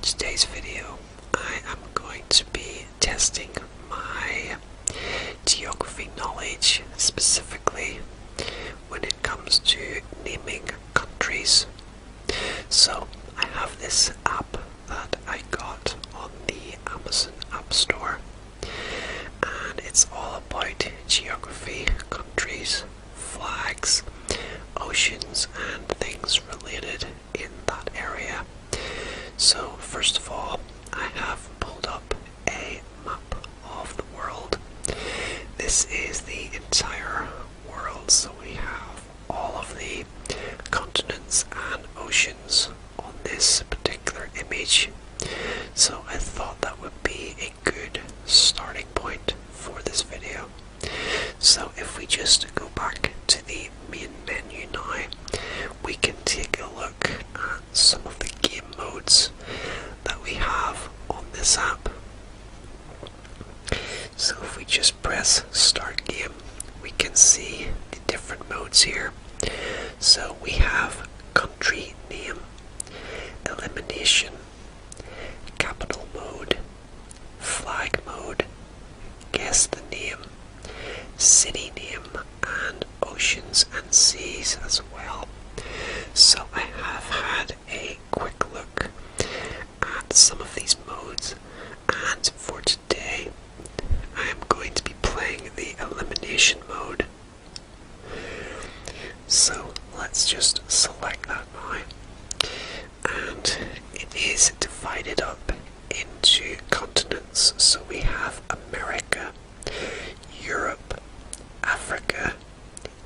today's video, I am going to be testing my geography knowledge, specifically when it comes to naming countries. So, I have this app that I got on the Amazon App Store, and it's all about geography, countries, flags, oceans, and things related in that area. So first of all, I have pulled up a map of the world. This is the entire world, so we have all of the continents and oceans on this particular image. So I thought that would be a good starting point for this video. So if we just go back to the main menu now, we can take a look at some of the game modes that we have on this app. So if we just press start game, we can see the different modes here. So we have country name, elimination, capital mode, flag mode, guess the name, city name, and oceans and seas as well. So I have had a quick look at some of these modes, and for today I am going to be playing the elimination mode. So let's just select that now, and it is divided up into continents. So we have America, Europe, Africa,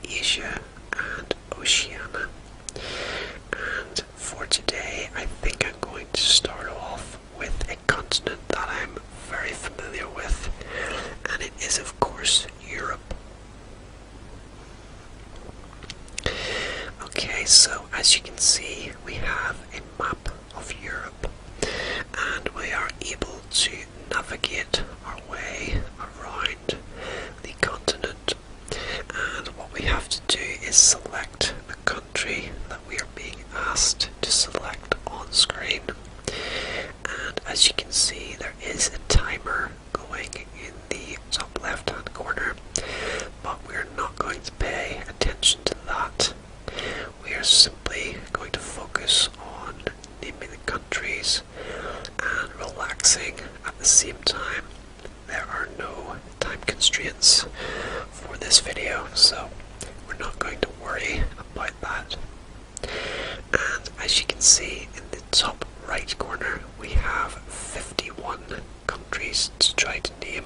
Asia, and Oceania. And for today, I think I'm going to start off with a continent that I'm very familiar with, and it is, of course, Europe. Okay, so as you can see, we have a map of Europe, and we are able to navigate our way around the continent. And what we have to do is select the country that we are being asked to select on screen. And as you can see, there is a timer going in the top left hand corner, but we're not going to pay attention to that. We are simply going to focus on naming the countries and relaxing at the same time. There are no time constraints for this video, so we're not going to worry about that. And as you can see in the top right corner, we have 51 countries to try to name,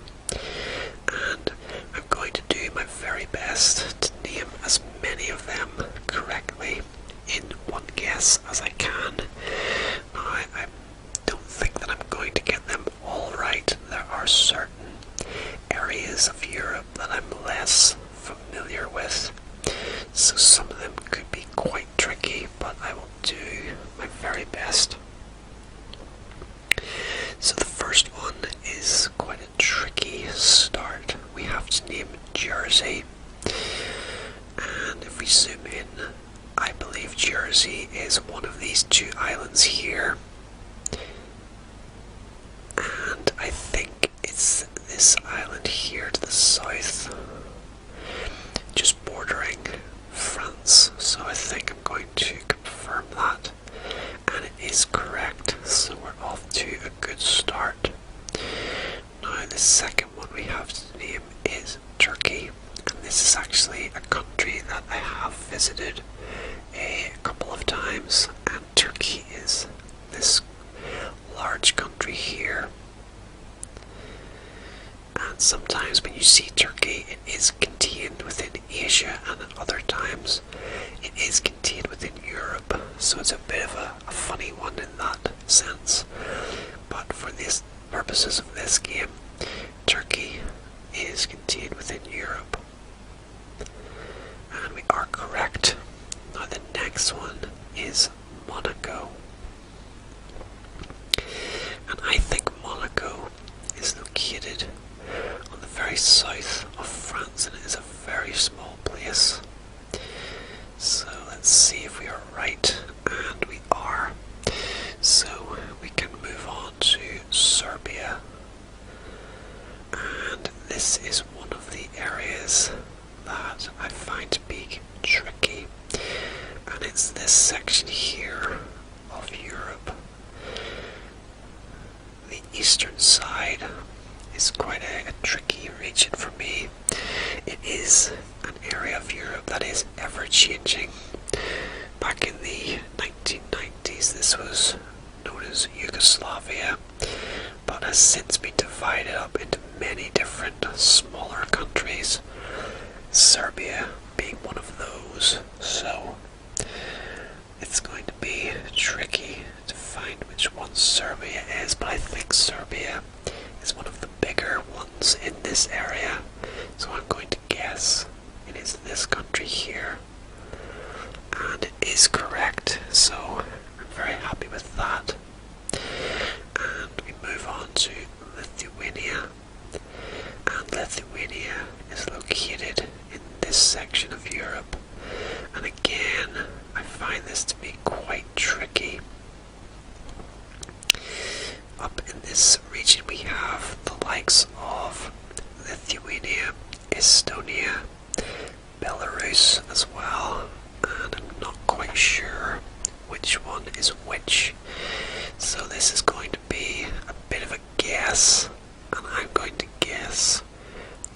and I'm going to do my very best to name as many of them correctly in one guess as I can. Now, I don't think that I'm going to get them all right. There are certain areas of Europe that I'm less familiar with, so some of them could be quite tricky, but I will do my very best. So the first one is quite a tricky start. We have to name Jersey, and if we zoom in, I believe Jersey is one of these two islands here, and I think it's this island here to the south, just bordering France. So I think I'm going to confirm that, and it is correct, so we're off to a good start. Now the second one we have to name is Turkey, and this is actually a country that I have visited a couple of times, and Turkey is this large country here. And sometimes when you see Turkey, it is contained within Asia, and at other times it is contained within Europe, so it's a bit of a funny one in that sense. But for these purposes of this game, Turkey is contained within Europe, and we are correct. Now the next one is Monaco, and I think Monaco is located on the very south of France, and it is a very small place. So let's see if we are right, and we are. So we can move eastern side is quite a tricky region for me. It is an area of Europe that is ever changing. Back in the 1990s, this was known as Yugoslavia, but has since been divided up into many different smaller countries, Serbia being one of those. So it's going to be tricky to find which one Serbia is, but I think Serbia is one of the bigger ones in this area, so I'm going to guess it is this country here. And it is correct, so I'm very happy with that. And we move on to Lithuania. And Lithuania is located in this section of Europe. And again, I find this to be quite tricky. Up in this region we have the likes of Lithuania, Estonia, Belarus as well, and I'm not quite sure which one is which. So this is going to be a bit of a guess, and I'm going to guess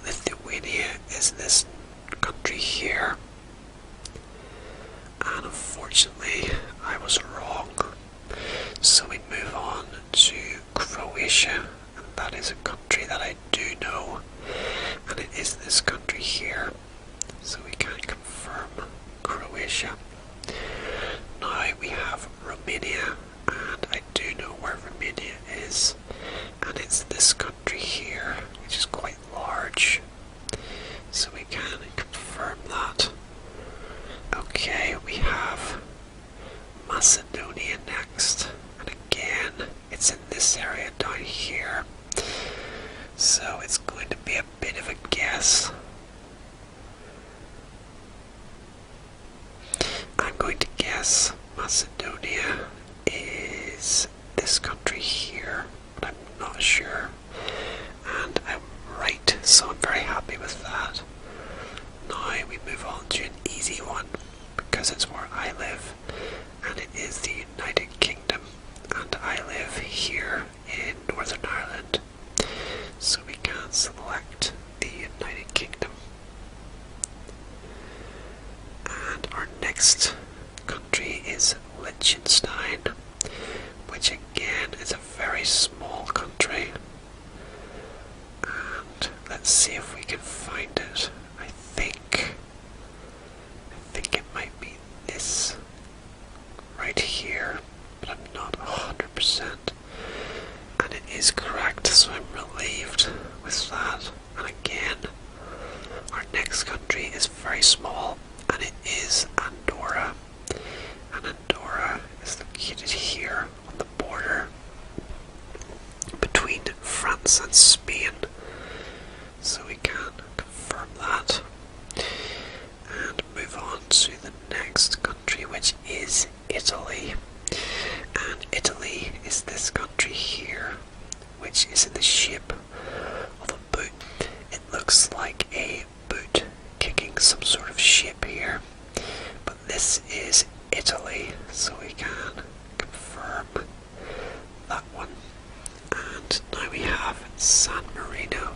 Lithuania is this country here. And unfortunately, I was wrong. So we move on to Croatia, and that is a country that I do know, and it is this country here. So we can confirm Croatia. Now we have Romania, and I do know where Romania is, and it's this country here, which is quite large. So we can confirm that. Okay, we have Macedonia next, and again, it's in this area down here. So it's going to be a bit of a guess. I'm going to guess Macedonia is this country here, but I'm not sure. And I'm right, so I'm very happy with that. Now we move on to an easy one, because it's where I live, and it is the United Kingdom, and I live here in Northern Ireland. So we can select the United Kingdom. And our next country is Liechtenstein, which again is a very small country. And let's see if we can find it. I think it might be this right here, but I'm not 100%. And it is correct, so I'm relieved with that. And again, our next country is very small, and it is Andorra. And Andorra is located here on the border between France and Spain. So we can confirm that. And move on to the next country, which is Italy. And Italy is this country here, which is in the shape of a boot. It looks like a boot kicking some sort of shape here, but this is Italy, so we can confirm that one. And now we have San Marino,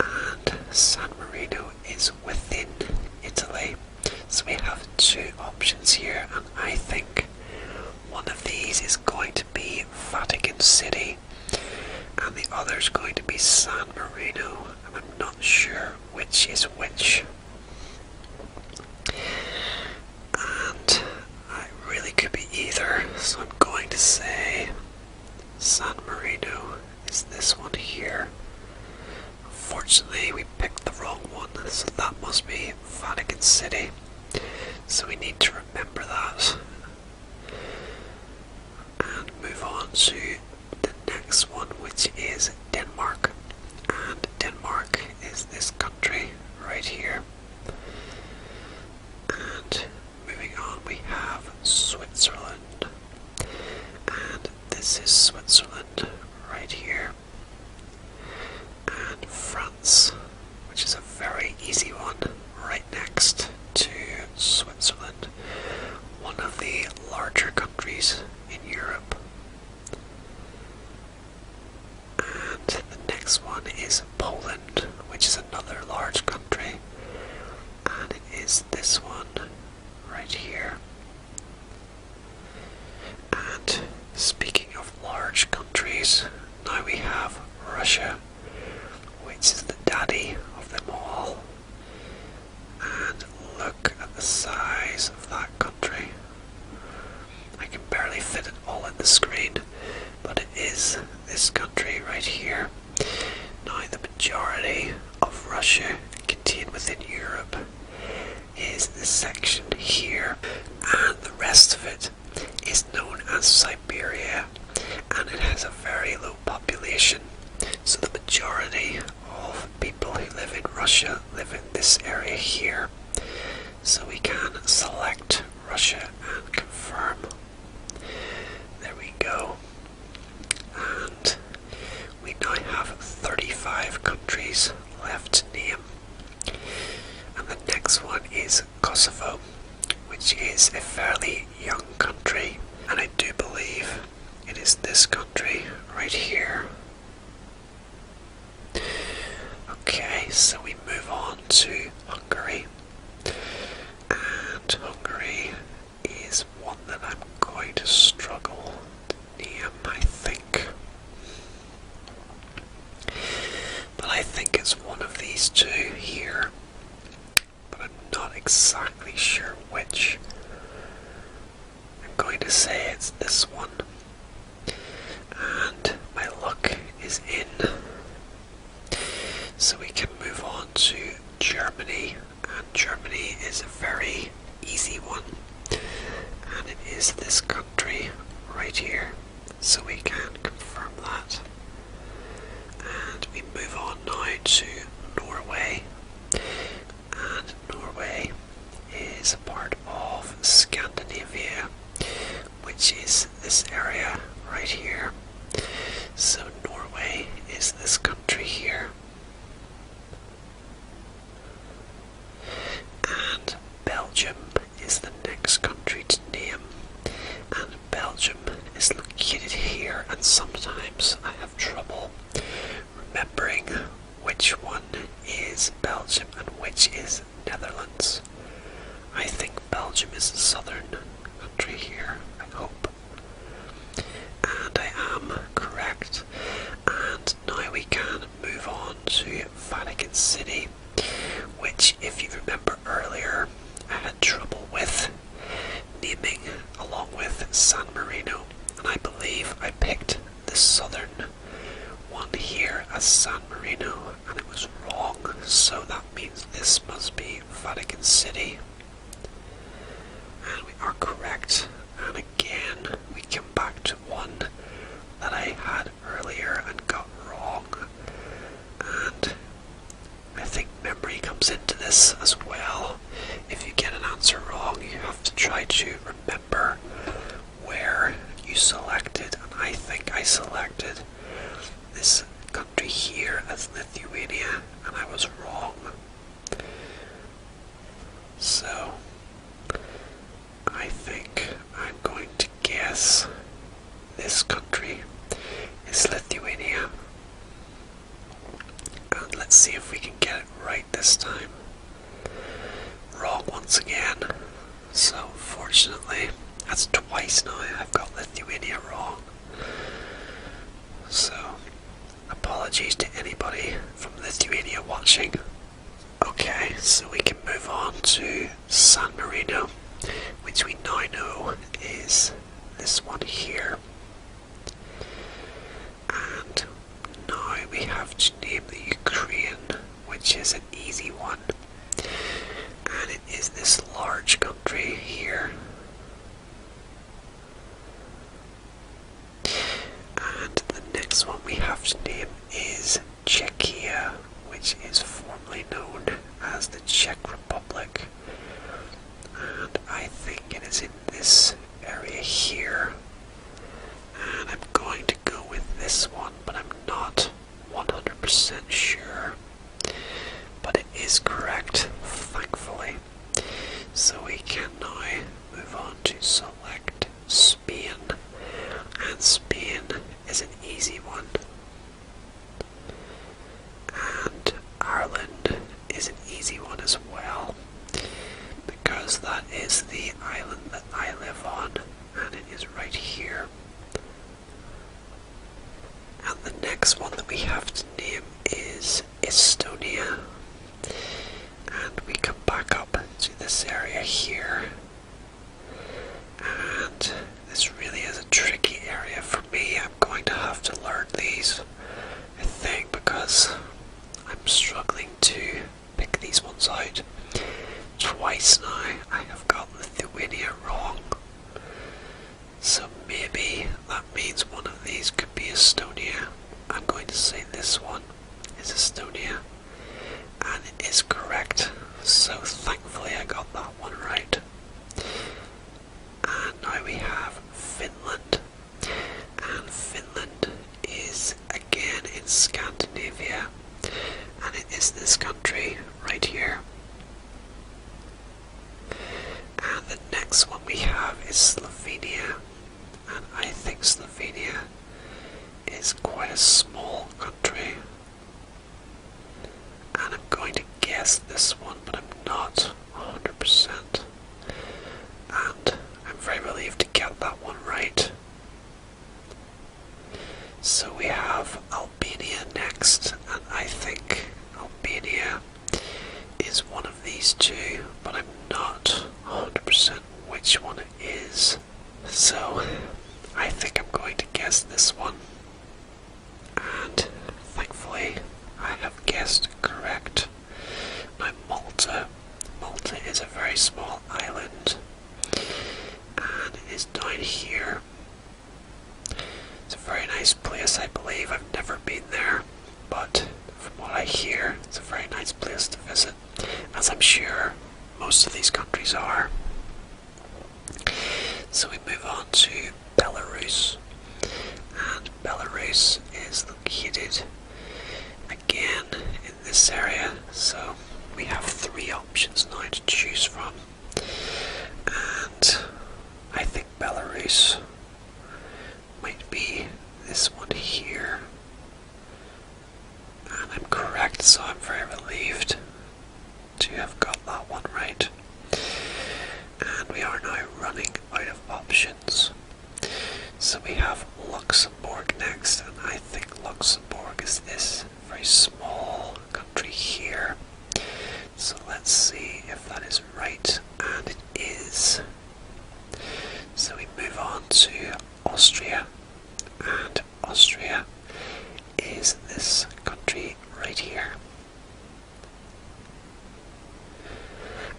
and San Marino is within Italy, so we have two options here, and I think one of these is going to be Vatican City, and the other is going to be San Marino, and I'm not sure which is which. And I really could be either, so I'm going to say San Marino is this one here. Unfortunately, we picked the wrong one, so that must be Vatican City. So we need to remember that. And move on to the next one, which is Denmark. And Denmark is this country right here. And moving on, we have Switzerland. And this is Switzerland right here. And France, which is a very easy one, right next to Switzerland, one of the larger countries in Europe. countries. Now we have Russia, which is the daddy of them all. And look at the size of that country. I can barely fit it all in the screen, but it is this country right here. Now the majority of Russia contained within Europe is this section here, and the rest of it is known as Siberia, and it has a very low population. So the majority of people who live in Russia live in this area here. So we can select Russia and confirm. There we go. And we now have 35 countries left to name. And the next one is Kosovo, which is a fairly young country, and I do believe it is this country right here. Okay, so we move on to Hungary, and Hungary is one that I'm going to struggle to name, I think. But I think it's one of these two here, but I'm not exactly sure which. I'm going to say it's this one, and my luck is in. So we can move on to Germany, and Germany is a very easy one, and it is this country right here, so we can confirm that. And we move on now to Norway, and Norway is a part of Scandinavia, which is this area right here. So Norway is this country here. And Belgium is the next country to name, and Belgium is located here, and sometimes I have trouble remembering which one is Belgium and which is Netherlands. I think Belgium is the southern country here, I hope. And I am correct. And now we can move on to Vatican City, which, if you remember earlier, I had trouble with naming along with San Marino, and I believe I picked the southern one here as San Marino, and it was wrong, so that means this must be Vatican City. And we are correct, and again we come back to one that I had earlier and got wrong, and I think memory comes into this as well. If you get an answer wrong, you have to try to remember where you selected, and I think I selected this country here as Lithuania, and I was wrong. So I think I'm going to guess this country is Lithuania. And let's see if we can get it right this time. Wrong once again. So fortunately, that's twice now I've got Lithuania wrong. So apologies to anybody from Lithuania watching. Okay, so we can move on to San Marino, which we now know is this one here. And now we have to name the Ukraine, which is an easy one. And it is this large country here. And the next one we have to name is Czechia, which is formerly known as the Czech Republic. And I think it is in this area here. And I'm going to go with this one, but I'm not 100% sure. But it is correct, thankfully. So we can now move on to select Spain. And Spain is an easy one. And Ireland is an easy one as well, because that is the island that I live on, and it is right here. next one that we have to name is Estonia. And we come back up to this area here. And this really is a tricky area for me. I'm going to have to learn these, I think, because I'm struggling to pick these ones out. Twice now I have got Lithuania wrong. So maybe that means one of these could be Estonia. I'm going to say this one is Estonia. And it is correct. So thankfully I got that one right. And now we have Finland. And Finland is again in Scandinavia. And it is this country right here. And the next one we have is Slovenia. And I think Slovenia is quite a small country. And I'm going to guess this one, but I'm not 100%. And I'm very relieved to get that one right. So we have Albania next, and I think Albania is one of these two, but I'm not 100% which one it is. So I think I'm going to guess this one. And thankfully I have guessed correct. Now Malta. Malta is a very small island. And it is down here. It's a very nice place, I believe. I've never been there, but from what I hear, it's a very nice place to visit, as I'm sure most of these countries are. So we move on to Belarus, and Belarus is located again in this area, so we have three options now to choose from, and I think Belarus might be this one here, and I'm correct, so I'm very relieved to have got that one right. And we are now running out of options. So we have Luxembourg next, and I think Luxembourg is this very small country here. So let's see if that is right, and it is. So we move on to Austria, and Austria is this country right here.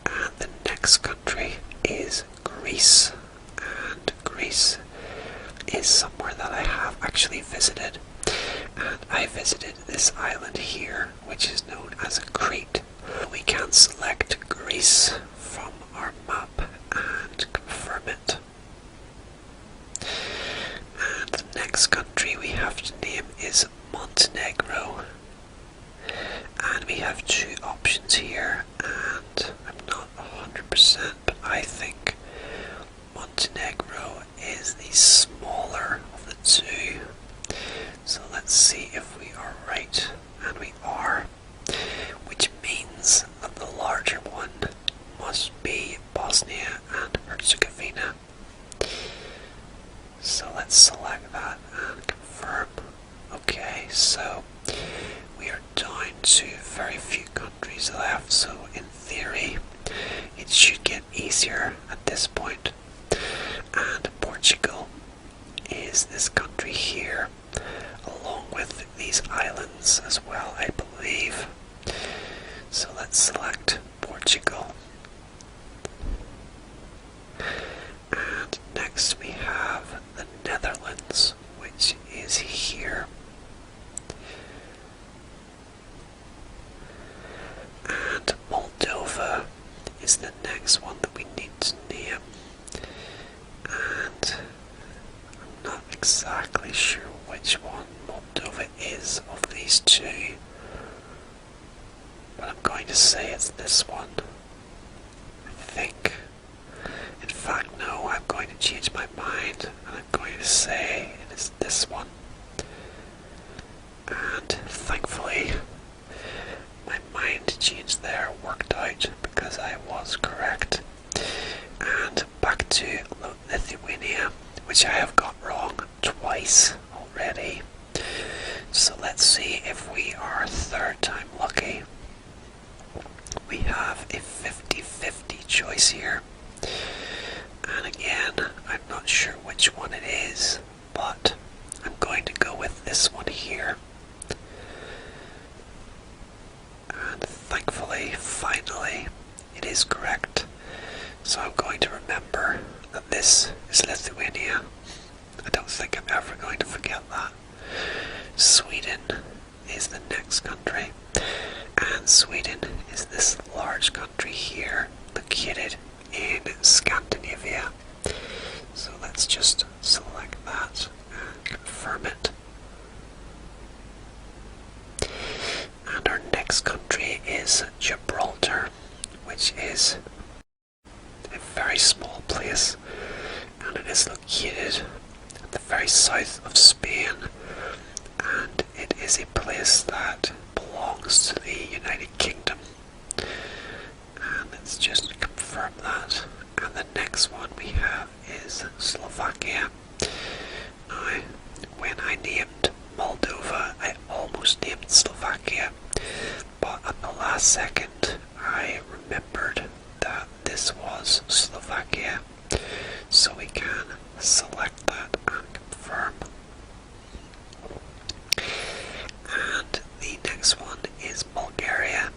And the next country is Greece, and Greece is somewhere that I have actually visited, and I visited this island here, which is known as Crete. We can select Greece from our map and confirm it. And the next country we have to name is Montenegro, and we have two options here, and I'm not 100%, but I think Montenegro is the smaller of the two. So let's see if we are right, and we are, which means that the larger one must be Bosnia and Herzegovina. So let's select that and confirm. Okay, so we are down to very few countries left, so in theory it should get easier at this point. And Portugal is this country here, along with these islands as well, I believe. So let's select Portugal. And next we have the Netherlands, which is here. And Moldova is the next one that we need to name. And I'm not exactly sure which one Moldova is of these two, but I'm going to say it's this one. I think. In fact, no, I'm going to change my mind, and I'm going to say it is this one. And thankfully, my mind change there worked out because I was correct. And back to Lithuania, which I have got wrong twice already. So let's see if we are third time lucky. We have a 50-50 choice here. And again, I'm not sure which one it is, but I'm going to go with this one here. And thankfully, finally, it is correct. So I'm going to remember that this is Lithuania. I don't think I'm ever going to forget that. Sweden is the next country, and Sweden is this large country here, located in Scandinavia. So let's just select that and confirm it. And our next country is Gibraltar, which is a very small place, and it is located at the very south of Spain, and it is a place that belongs to the United Kingdom. And let's just confirm that. And the next one we have is Slovakia. Now, when I named Moldova, I almost named Slovakia, but at the last second I remembered that this was Slovakia, so we can select that and confirm. And the next one is Bulgaria,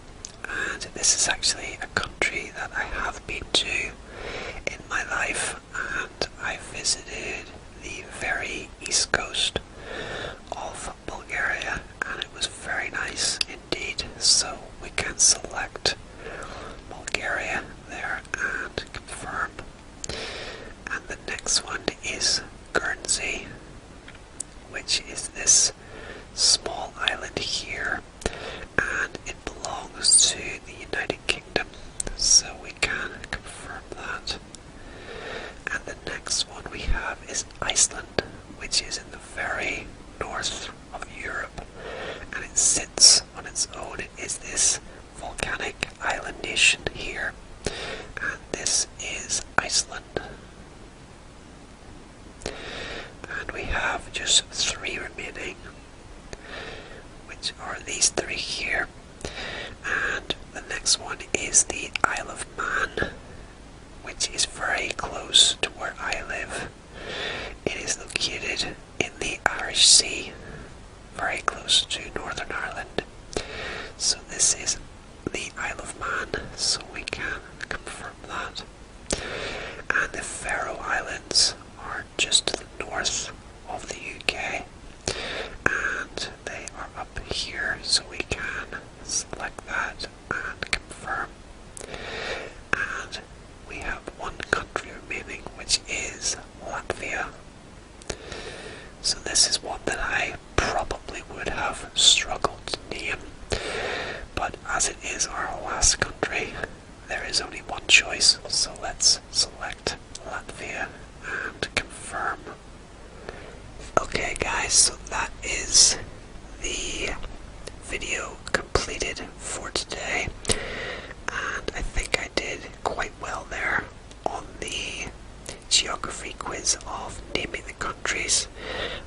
and this is actually a country that I have been to in my life, and I visited the very east coast of Bulgaria, and it was very nice indeed. So we can select Bulgaria there and confirm. And the next one is Guernsey, which is this small island here, and it belongs to the United Kingdom, so we can confirm that. And the next one we have is Iceland, which is in the very north of Europe, and it sits on its own. It is this volcanic island nation here, and this is Iceland. And we have just 3 remaining, which are these 3 here. And the next one is the Isle of Man, which is very close to where I live. It is located in the Irish Sea, very close to Northern Ireland. So this is the Isle of Man, so we can confirm that. And the Faroe Islands are just to the north of the UK, and they are up here, so we can select that and confirm. And we have 1 country remaining, which is Latvia. So this is one that I probably would have struggled to name, but as it is our last country, there is only 1 choice, so let's select Latvia and confirm. Okay guys, so that is the video completed for today, and I think I did quite well there on the geography quiz of naming the countries.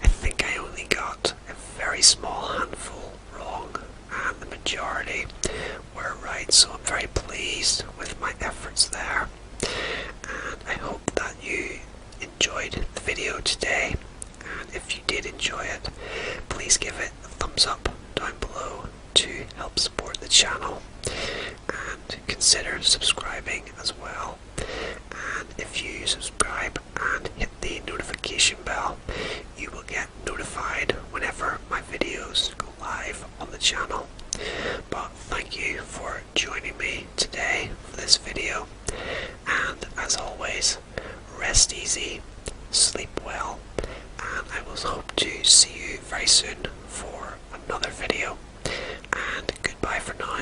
I think I only got a very small handful wrong, and the majority were right, so I'm very pleased with my efforts there, and I hope that you enjoyed the video today. And if you did enjoy it, please give it a thumbs up down below to help support the channel, and consider subscribing as well. And if you subscribe and hit the notification bell, you will get notified whenever my videos go live on the channel. But thank you for joining me today for this video, and as always, rest easy, sleep well, and I will hope to see you very soon for another video, and goodbye for now.